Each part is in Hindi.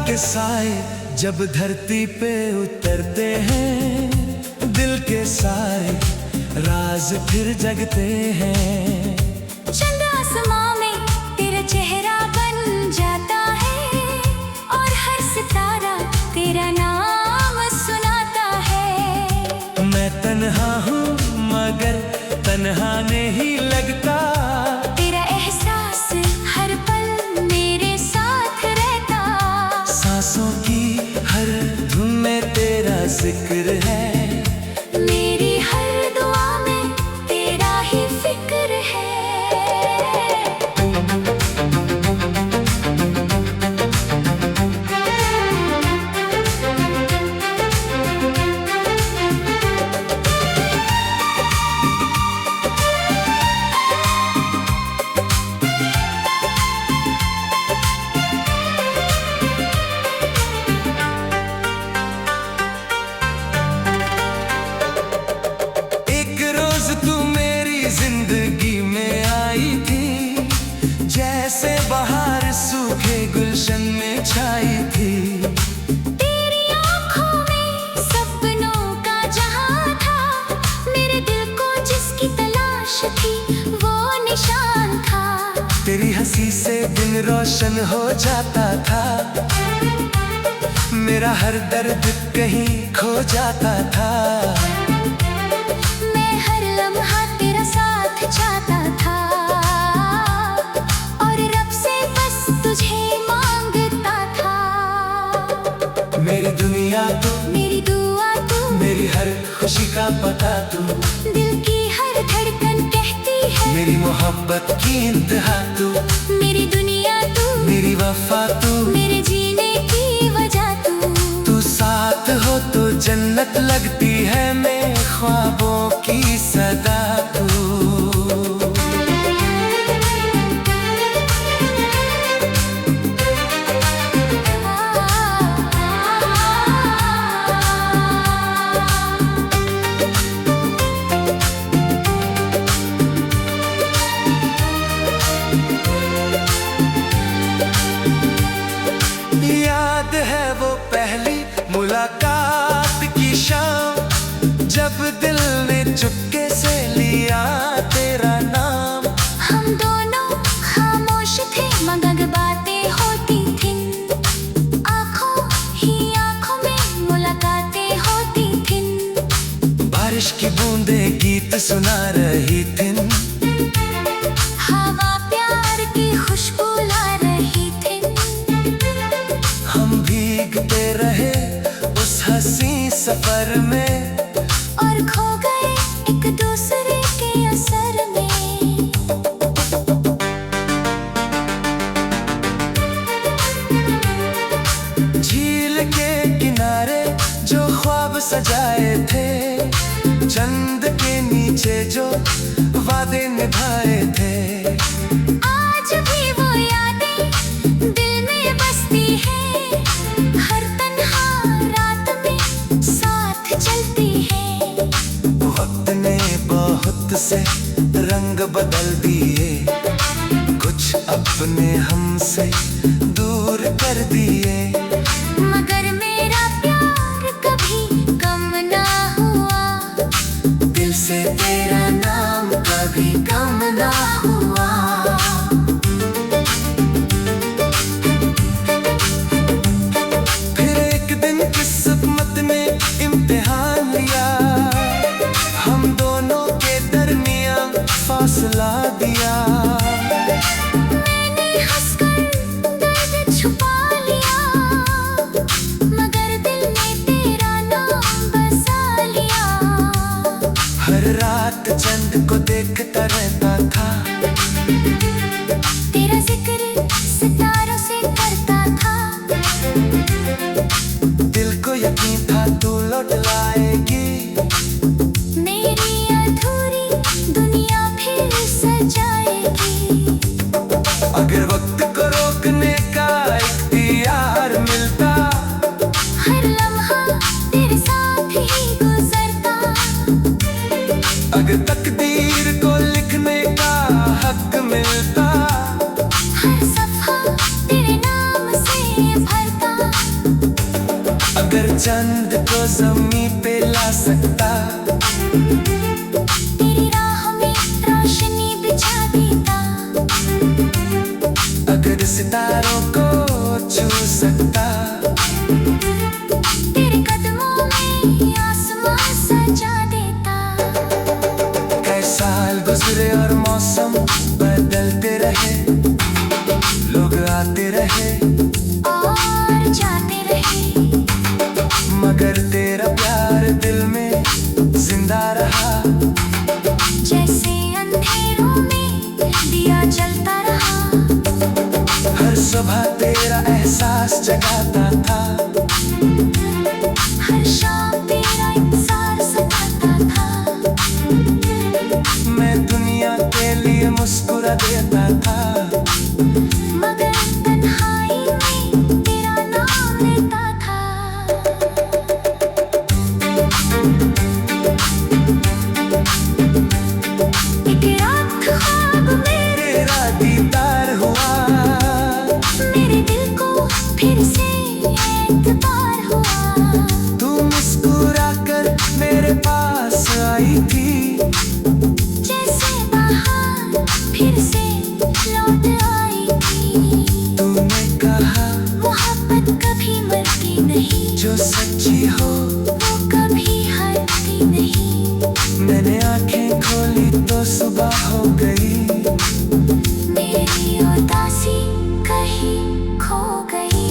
के साए जब धरती पे उतरते हैं, दिल के सारे राज फिर जगते हैं। चंद आसमां में तेरा चेहरा बन जाता है और हर सितारा तेरा नाम सुनाता है। मैं तन्हा हूँ मगर तन्हा नहीं लगता, तेरा एहसास हर पल मेरे साथ रहता। सांसों की हर धुन में तेरा जिक्र है, मेरी हर दुआ में तेरा ही फिक्र है। तू मेरी जिंदगी में आई थी, जैसे बाहर सूखे गुलशन में छाई थी। तेरी आँखों में सपनों का जहां था, मेरे दिल को जिसकी तलाश थी वो निशान था। तेरी हंसी से दिन रोशन हो जाता था, मेरा हर दर्द कहीं खो जाता था। चाहता था और रब से बस तुझे मांगता था। मेरी दुनिया तू, मेरी दुआ तू, मेरी हर खुशी का पता तू, दिल की हर धड़कन कहती है मेरी मोहब्बत की इंतहा तू। मेरी दुनिया तू, मेरी वफा तू, मेरे जीने की वजह तू। तू साथ हो तो जन्नत लगती है, मैं ख्वाबों की सदा तू। याद है वो पहली मुलाकात की शाम, जब दिल ने चुपके से लिया तेरा नाम। हम दोनों खामोश थे मगर बातें होती थीं, आंखों ही आंखों में मुलाकातें होती थीं। बारिश की बूंदें गीत सुना रही थीं, हवा प्यार की खुशबू ला रही थी। हम भीगते रहे उस हंसी सफर में और खो गए एक दूसरे के असर में। झील के किनारे जो ख्वाब सजाए थे, चंद के नीचे जो वादे निभाए थे। आज भी वो यादें दिल में बसती है, हर तन्हा रात में साथ चलती है। वक्त ने बहुत से रंग बदल दिए, कुछ अपने हमसे दूर कर दिए। मगर मेरा प्यार कभी कम ना हुआ, दिल से तेरा नाम कभी कम ना हुआ। फिर एक दिन किस्मत ने इम्तिहान लिया, हम दोनों के दरमियां फासला दिया। मैंने हंसकर दर्द छुपा लिया, मगर दिल ने तेरा नाम बसा लिया। हर रात चंद को देखता रहता था, तेरा जिक्र सितारों से करता था। दिल को यकीन था तू लौट लाएगी, मेरी अधूरी दुनिया फिर सजाएगी। अगर वक्त को रोकने का इख्तियार मिलता, हर लम्हा तेरे साथ ही गुजरता। अगर तकदीर को लिखने का हक मिलता, हर सफा तेरे नाम से भरता। चांद सितारों को छू सकता। तेरे कदमों में आसमां सजा देता। कई साल गुजरे और मौसम बदलते रहे, लोग आते रहे और जाते रहे, मगर तेरा प्यार दिल में जिंदा रहा। जैसे अंधेरों में दिया जलता रहा। हर सुबह तेरा एहसास जगाता था, हर शाम तेरा इंतजार सताता था। मैं दुनिया के लिए मुस्कुरा देता था, मगर तन्हाई में तेरा नाम लेता था। एक रात ख्वाब में तेरा दीदार हुआ। मेरे दिल को फिर से एतबार हुआ। तू मुस्कुरा कर मेरे पास आई थी, जैसे बाहर फिर से लौट आई थी। तूने कहा मोहब्बत कभी मरती नहीं, जो सच्ची हो वो कभी हारती नहीं। मैंने आंखें खोली तो सुबह हो गई, मेरी उदासी कहीं खो गई।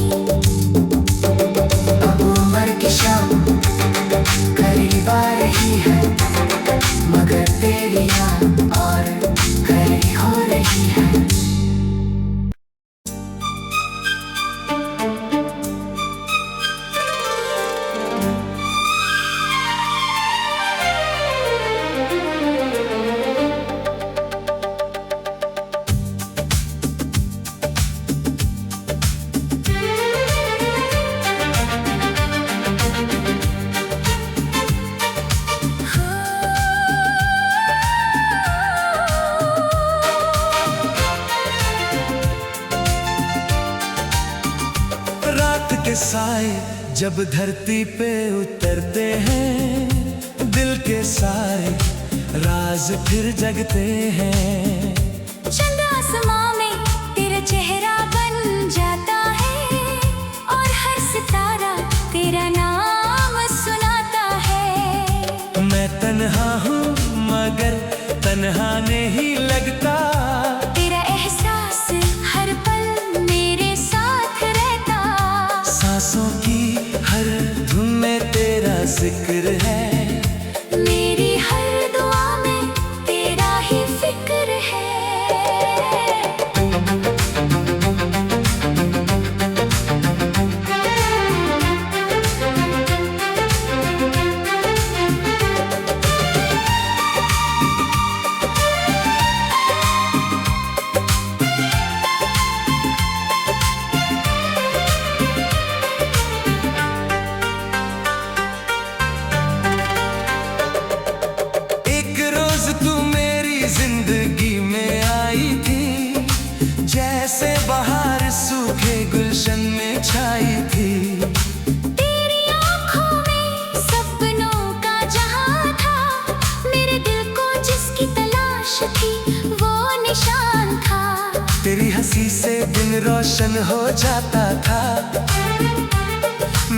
अब उम्र की शाम करीब आ रही है, मगर तेरी याद और करी हो रही है। रात के साए जब धरती पे उतरते हैं, दिल के सारे राज फिर जगते हैं। चंद आसमां में तेरा चेहरा बन जाता है, और हर सितारा तेरा नाम सुनाता है। मैं तन्हा हूँ मगर तन्हा नहीं लगता, तेरा एहसास हर पल मेरे साथ रहता। सांसों की हर धुन में तेरा जिक्र है, मेरी हर दुआ में तेरा ही फिक्र है। एक रोज तू मेरी जिंदगी में आई थी, जैसे बाहर सूखे गुलशन में छाई थी। तेरी आँखों में सपनों का जहां था, मेरे दिल को जिसकी तलाश थी वो निशान था। तेरी हंसी से दिन रोशन हो जाता था,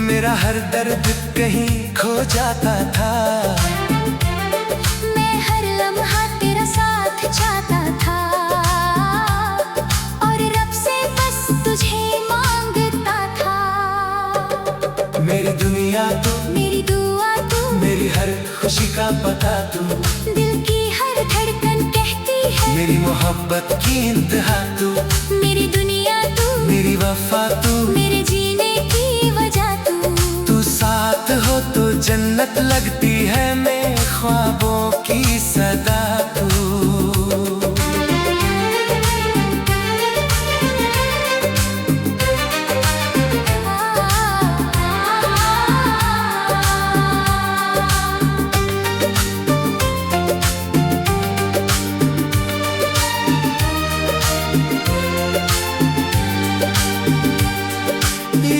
मेरा हर दर्द कहीं खो जाता था। मैं हर लम्हा तेरा साथ चाहता था, और रब से बस तुझे मांगता था। मेरी दुनिया तू, मेरी दुआ तू, मेरी हर खुशी का पता तू, दिल की हर धड़कन कहती है मेरी मोहब्बत की इंतहा तू, मेरी दुनिया तू, मेरी वफा तू, मेरे जीने की वजह तू। तू साथ हो तो जन्नत लगती है, मैं ख्वाबों की सदा तू।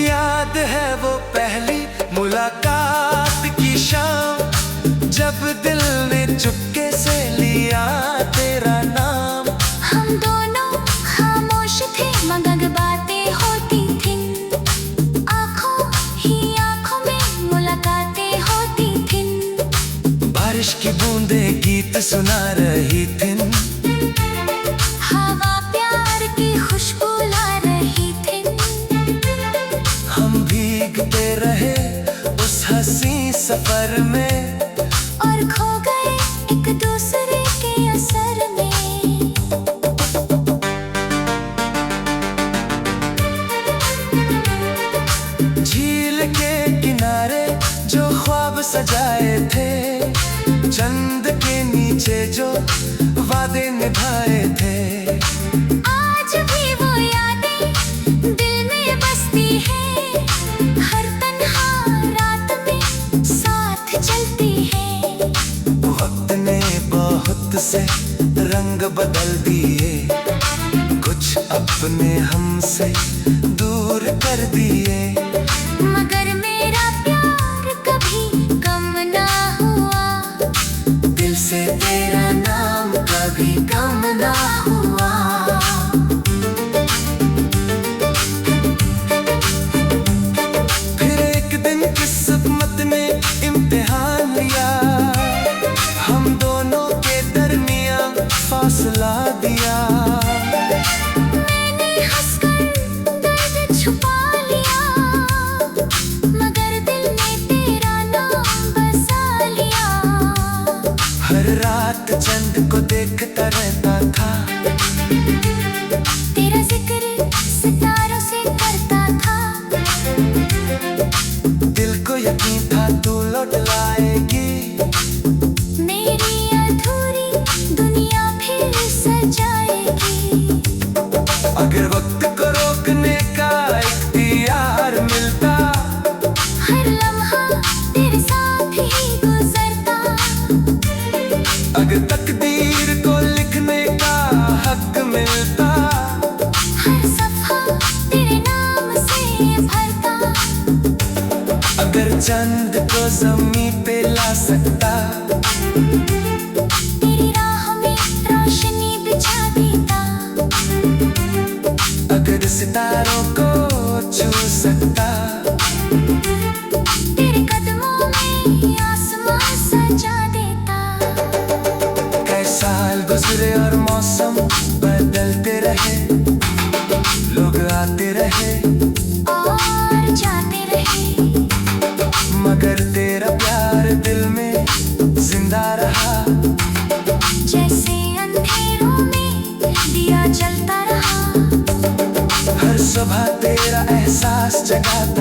याद है वो पहली मुलाकात की शाम, जब दिल ने चुपके से लिया सुना रही थी, हवा प्यार की खुशबू ला रही थी। हम भीगते रहे उस हंसी सफर में, और खो गए एक दूसरे के असर में। झील के किनारे जो ख्वाब सजाए थे, चंद के नीचे जो वादे निभाए थे, आज भी वो यादें दिल में बसती है। हर तन्हा रात में साथ चलती है। वक्त ने बहुत से रंग बदल दिए, कुछ अपने हमसे दूर कर दिए, मगर मेरा प्यार कभी कम ना हुआ। दिल से तेरा नाम कभी कम ना हुआ। फिर एक दिन किस्मत ने इम्तिहान लिया, हम दोनों के दरमियां फासला दिया। मैंने हंसकर दर्द छुपा लिया, मगर दिल ने तेरा नाम बसा लिया। हर रात चंद को देखता रहता था, तेरा जिक्र सितारों से करता था। दिल को यकीन था तू लौट लाएगी, मेरी अधूरी दुनिया फिर सजाएगी। अगर वक्त को रोकने का इख्तियार मिलता, हर लम्हा तेरे साथ ही गुजरता। अगर तकदीर को लिखने का हक मिलता, हर सफा तेरे नाम से भरता। अगर चंद को ज़मीं पे ला सकता, तेरी राह में रोशनी बिछा देता। अगर सितारों को छू सकता, तेरे कदमों में आसमां सजा देता। कई साल गुजरे और मौसम बदलते रहे, लोग आते रहे और जाते रहे, मगर तेरा प्यार दिल में जिंदा रहा। जैसे अंधेरों में दिया जलता रहा। हर सुबह तेरा एहसास जगाता